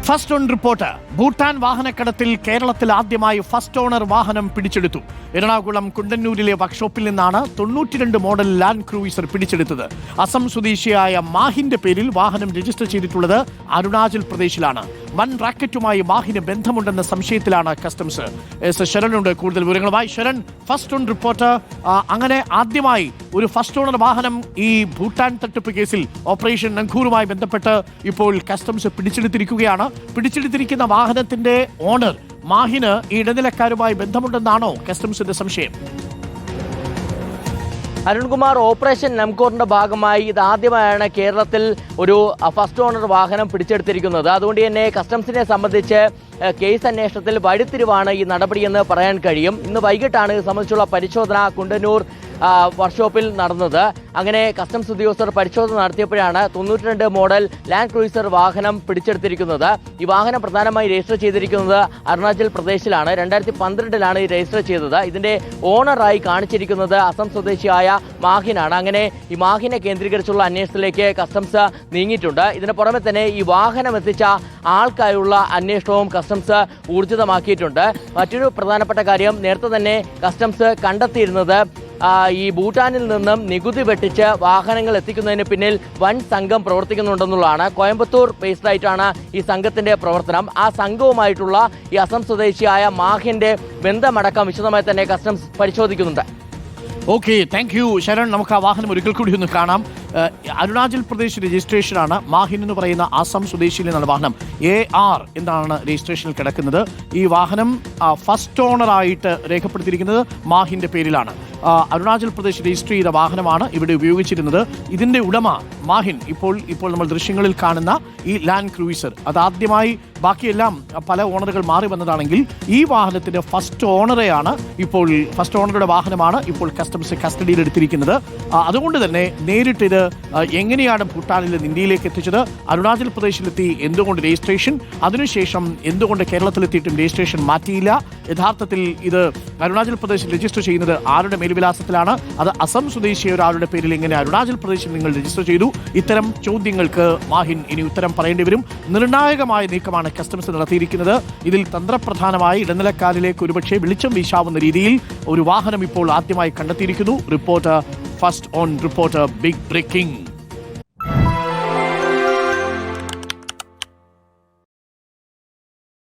First on report. Bhutan വാഹനക്കടത്തിൽ കേരളത്തിൽ ആദ്യമായി ഫസ്റ്റ് ഓണർ വാഹനം പിടിച്ചെടുത്തു. എറണാകുളം കുണ്ടന്നൂരിലെ വർക്ക്ഷോപ്പിൽ നിന്നാണ് 92 മോഡൽ ലാൻഡ് ക്രൂയിസർ പിടിച്ചെടുത്തത്. അസം സ്വദേശിയായ മാഹിന്റെ പേരിൽ വാഹനം രജിസ്റ്റർ ചെയ്തിട്ടുള്ളത് അരുണാചൽ പ്രദേശിലാണ്. വൻ റാക്കറ്റുമായി മാഹിന് ബന്ധമുണ്ടെന്ന സംശയത്തിലാണ് കസ്റ്റംസ്. ശരനുണ്ട് കൂടുതൽ വിവരങ്ങളുമായി. Sharan, first on report. അങ്ങനെ ആദ്യമായി ഒരു ഫസ്റ്റ് ഓണർ വാഹനം ഈ ഭൂട്ടാൻ തട്ടിപ്പ് കേസിൽ ഓപ്പറേഷൻ നങ്കൂറുമായി ബന്ധപ്പെട്ട് ഇപ്പോൾ കസ്റ്റംസ് പിടിച്ചെടുത്തിരിക്കുകയാണ്. പിടിച്ചെടുത്തിരിക്കുന്ന വാഹനത്തിന്റെ ഓണർ മാഹിന് ഈ ഇടനിലക്കാരുമായി ബന്ധമുണ്ടെന്നാണോ കസ്റ്റംസിന്റെ സംശയം? അരുൺകുമാർ, ഓപ്പറേഷൻ നംകോറിന്റെ ഭാഗമായി ഇതാദ്യമായാണ് കേരളത്തിൽ ഒരു ഫസ്റ്റ് ഓണർ വാഹനം പിടിച്ചെടുത്തിരിക്കുന്നത്. അതുകൊണ്ട് തന്നെ കസ്റ്റംസിനെ സംബന്ധിച്ച് കേസ് അന്വേഷണത്തിൽ വഴിത്തിരിവാണ് ഈ നടപടിയെന്ന് പറയാൻ കഴിയും. ഇന്ന് വൈകിട്ടാണ് ഇത് സംബന്ധിച്ചുള്ള പരിശോധന കുണ്ടന്നൂർ വർക്ക്ഷോപ്പിൽ നടന്നത്. അങ്ങനെ കസ്റ്റംസ് ഉദ്യോഗസ്ഥർ പരിശോധന നടത്തിയപ്പോഴാണ് 92 മോഡൽ ലാൻഡ് ക്രൂയിസർ വാഹനം പിടിച്ചെടുത്തിരിക്കുന്നത്. ഈ വാഹനം പ്രധാനമായി രജിസ്റ്റർ ചെയ്തിരിക്കുന്നത് അരുണാചൽ പ്രദേശിലാണ്. 2012 ഈ രജിസ്റ്റർ ചെയ്തത്. ഇതിന്റെ ഓണറായി കാണിച്ചിരിക്കുന്നത് അസം സ്വദേശിയായ മാഹിനാണ്. അങ്ങനെ ഈ മാഹിനെ കേന്ദ്രീകരിച്ചുള്ള അന്വേഷണത്തിലേക്ക് കസ്റ്റംസ് നീങ്ങിയിട്ടുണ്ട്. ഇതിന് പുറമെ തന്നെ ഈ വാഹനം എത്തിച്ച ആൾക്കായുള്ള അന്വേഷണവും കസ്റ്റംസ് ഊർജിതമാക്കിയിട്ടുണ്ട്. മറ്റൊരു പ്രധാനപ്പെട്ട കാര്യം, നേരത്തെ തന്നെ കസ്റ്റംസ് കണ്ടെത്തിയിരുന്നത് ഈ ഭൂട്ടാനിൽ നിന്നും നികുതി വെട്ടിച്ച് വാഹനങ്ങൾ എത്തിക്കുന്നതിന് പിന്നിൽ വൻ സംഘം പ്രവർത്തിക്കുന്നുണ്ടെന്നുള്ളതാണ്. കോയമ്പത്തൂർ ബേസ്ഡ് ആയിട്ടാണ് ഈ സംഘത്തിന്റെ പ്രവർത്തനം. ആ സംഘവുമായിട്ടുള്ള ഈ അസം സ്വദേശിയായ മാഹിന്റെ ബന്ധമടക്കം വിശദമായി തന്നെ കസ്റ്റംസ് പരിശോധിക്കുന്നുണ്ട്. Okay, thank you Sharan. നമുക്ക് ആ വാഹനം ഒരിക്കൽ കൂടി ഒന്ന് കാണാം. അരുണാചൽ പ്രദേശ് രജിസ്ട്രേഷനാണ്. മാഹിൻ എന്ന് പറയുന്ന ആസാം സ്വദേശിയിൽ നിന്നാണ് വാഹനം. AR എന്നാണ് രജിസ്ട്രേഷനിൽ കിടക്കുന്നത്. ഈ വാഹനം ഫസ്റ്റ് ഓണറായിട്ട് രേഖപ്പെടുത്തിയിരിക്കുന്നത് മാഹിന്റെ പേരിലാണ്. അരുണാചൽ പ്രദേശ് രജിസ്റ്റർ ചെയ്ത വാഹനമാണ് ഇവിടെ ഉപയോഗിച്ചിരുന്നത്. ഇതിന്റെ ഉടമ മാഹിൻ ഇപ്പോൾ നമ്മൾ ദൃശ്യങ്ങളിൽ കാണുന്ന ഈ ലാൻഡ് ക്രൂയിസർ അതാദ്യമായി, ബാക്കിയെല്ലാം പല ഓണറുകൾ മാറി വന്നതാണെങ്കിൽ ഈ വാഹനത്തിന്റെ ഫസ്റ്റ് ഓണറെയാണ് ഫസ്റ്റ് ഓണറുടെ വാഹനമാണ് ഇപ്പോൾ കസ്റ്റംസ് കസ്റ്റഡിയിൽ എടുത്തിരിക്കുന്നത്. അതുകൊണ്ട് തന്നെ നേരിട്ട് ഇത് എങ്ങനെയാണ് ഭൂട്ടാനിൽ നിന്ന് ഇന്ത്യയിലേക്ക് എത്തിച്ചത്, അരുണാചൽ പ്രദേശിലെത്തി എന്തുകൊണ്ട് രജിസ്ട്രേഷൻ, അതിനുശേഷം എന്തുകൊണ്ട് കേരളത്തിലെത്തിയിട്ടും രജിസ്ട്രേഷൻ മാറ്റിയില്ല, യഥാർത്ഥത്തിൽ ഇത് അരുണാചൽ പ്രദേശിൽ രജിസ്റ്റർ ചെയ്യുന്നത് ആരുടെ മേൽവിലാസത്തിലാണ്, അത് അസം സ്വദേശിയ ഒരാളുടെ പേരിൽ എങ്ങനെ അരുണാചൽ പ്രദേശിൽ നിങ്ങൾ രജിസ്റ്റർ ചെയ്തു, ഇത്തരം ചോദ്യങ്ങൾക്ക് മാഹിൻ ഇനി ഉത്തരം പറയേണ്ടി വരും. നിർണായകമായ നീക്കമാണ് കസ്റ്റംസ് നടത്തിയിരിക്കുന്നത്. ഇതിൽ തന്ത്രപ്രധാനമായി ഇടനിലക്കാരിലേക്ക് ഒരുപക്ഷെ വെളിച്ചം വീശാവുന്ന രീതിയിൽ ഒരു വാഹനം ഇപ്പോൾ ആദ്യമായി കണ്ടെത്തിയിരിക്കുന്നു. Reporter first on reporter, big breaking.